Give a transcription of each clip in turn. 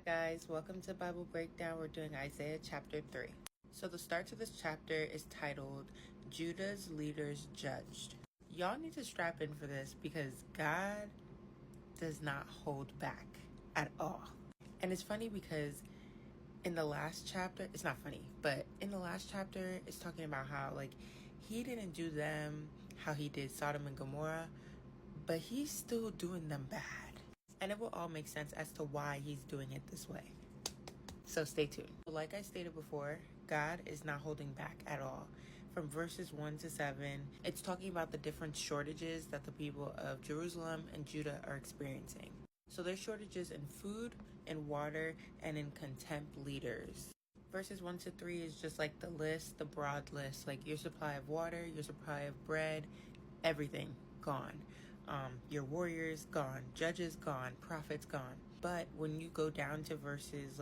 Guys, welcome to Bible Breakdown. We're doing Isaiah chapter 3. So the start to this chapter is titled Judah's Leaders Judged. Y'all need to strap in for this because God does not hold back at all. And it's funny because in the last chapter, it's not funny, but in the last chapter, it's talking about how he didn't do them how he did Sodom and Gomorrah, but he's still doing them bad. And it will all make sense as to why he's doing it this way. So stay tuned. Like I stated before, God is not holding back at all. From verses 1 to 7, it's talking about the different shortages that the people of Jerusalem and Judah are experiencing. So there's shortages in food, in water, and in contempt leaders. Verses 1 to 3 is just like the list, the broad list, like your supply of water, your supply of bread, everything gone. Your warriors gone, judges gone, prophets gone. But when you go down to verses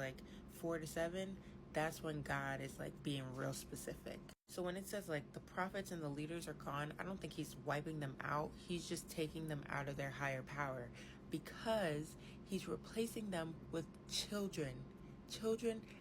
4 to 7, that's when God is being real specific. So when it says the prophets and the leaders are gone, I don't think he's wiping them out. He's just taking them out of their higher power because he's replacing them with children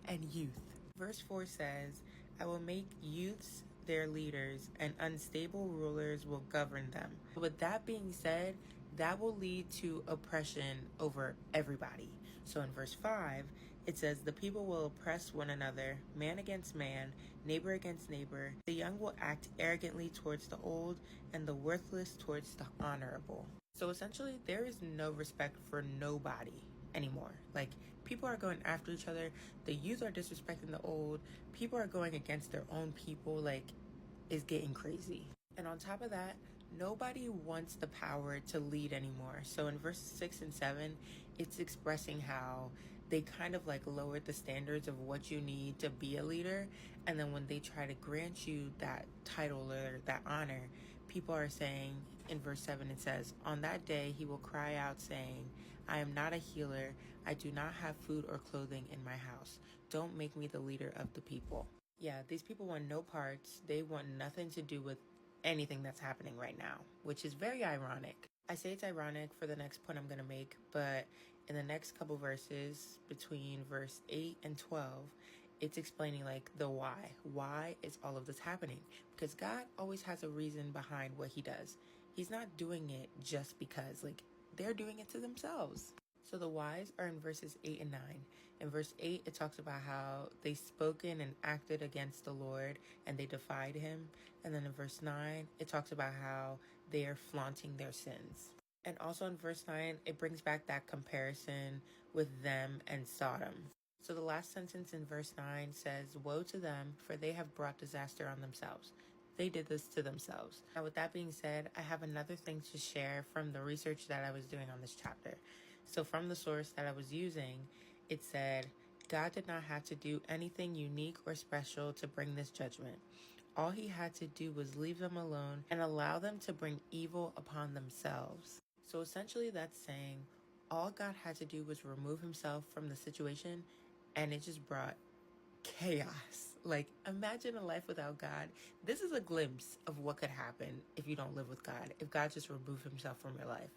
and youth. Verse 4 says, I will make youths their leaders, and unstable rulers will govern them. With that being said, that will lead to oppression over everybody. So in verse 5, it says, the people will oppress one another, man against man, neighbor against neighbor. The young will act arrogantly towards the old, and the worthless towards the honorable. So essentially, there is no respect for nobody anymore. People are going after each other. The youth are disrespecting the old. People are going against their own people. It's getting crazy. And on top of that, nobody wants the power to lead anymore. So in verses 6 and 7, it's expressing how they kind of lowered the standards of what you need to be a leader. And then when they try to grant you that title or that honor, people are saying, in verse 7 it says, on that day he will cry out saying, I am not a healer. I do not have food or clothing in my house. Don't make me the leader of the people. Yeah, these people want no parts. They want nothing to do with anything that's happening right now, which is very ironic. I say it's ironic for the next point I'm going to make, but in the next couple verses between verse 8 and 12, it's explaining the why. Why is all of this happening? Because God always has a reason behind what he does. He's not doing it just because, they're doing it to themselves. So the whys are in verses 8 and 9. In verse 8, it talks about how they spoken and acted against the Lord and they defied him. And then in verse 9, it talks about how they are flaunting their sins. And also in verse 9, it brings back that comparison with them and Sodom. So the last sentence in verse 9 says, woe to them, for they have brought disaster on themselves. They did this to themselves. Now, with that being said, I have another thing to share from the research that I was doing on this chapter. So from the source that I was using, it said, God did not have to do anything unique or special to bring this judgment. All he had to do was leave them alone and allow them to bring evil upon themselves. So essentially that's saying all God had to do was remove himself from the situation, and it just brought chaos. Imagine a life without God. This is a glimpse of what could happen if you don't live with God, if God just removed himself from your life.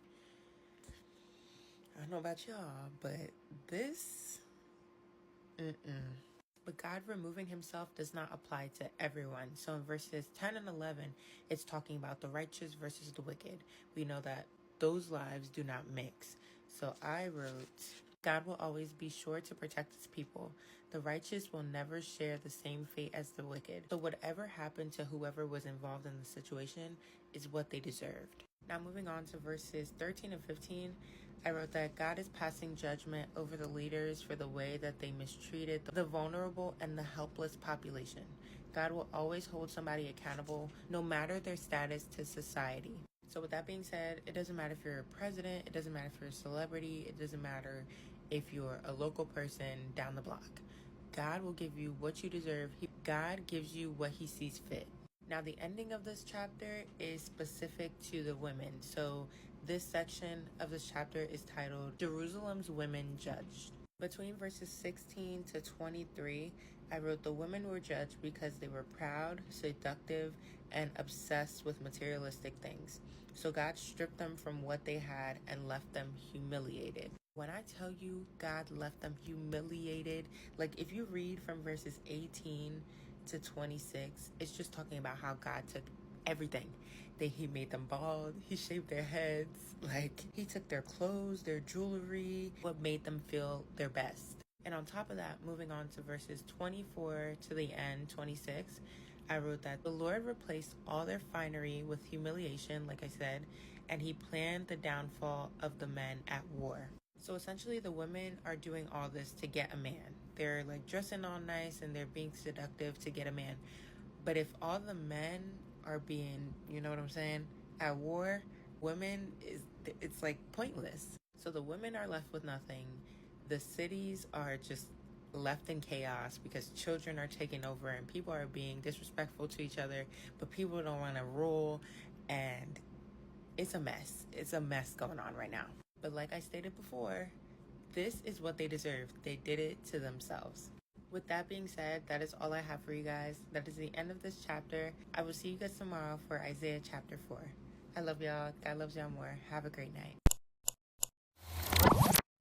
I don't know about y'all, but this, But God removing himself does not apply to everyone. So in verses 10 and 11, it's talking about the righteous versus the wicked. We know that those lives do not mix. So I wrote, God will always be sure to protect his people. The righteous will never share the same fate as the wicked. So whatever happened to whoever was involved in the situation is what they deserved. Now moving on to verses 13 and 15, I wrote that God is passing judgment over the leaders for the way that they mistreated the vulnerable and the helpless population. God will always hold somebody accountable, no matter their status to society. So with that being said, it doesn't matter if you're a president, it doesn't matter if you're a celebrity, it doesn't matter if you're a local person down the block. God will give you what you deserve. God gives you what he sees fit. Now, the ending of this chapter is specific to the women. So this section of this chapter is titled Jerusalem's Women Judged. Between verses 16 to 23, I wrote the women were judged because they were proud, seductive, and obsessed with materialistic things. So God stripped them from what they had and left them humiliated. When I tell you God left them humiliated, like if you read from verses 18 to 26, it's just talking about how God took everything. He made them bald, he shaved their heads, like he took their clothes, their jewelry, what made them feel their best. And on top of that, moving on to verses 24 to the end, 26, I wrote that the Lord replaced all their finery with humiliation, like I said, and he planned the downfall of the men at war. So essentially, the women are doing all this to get a man. They're like dressing all nice and they're being seductive to get a man. But if all the men are being, you know what I'm saying, at war, it's like pointless. So the women are left with nothing. The cities are just left in chaos because children are taking over and people are being disrespectful to each other, but people don't want to rule, and it's a mess. It's a mess going on right now. But like I stated before, this is what they deserve. They did it to themselves. With that being said, that is all I have for you guys. That is the end of this chapter. I will see you guys tomorrow for Isaiah chapter 4. I love y'all. God loves y'all more. Have a great night.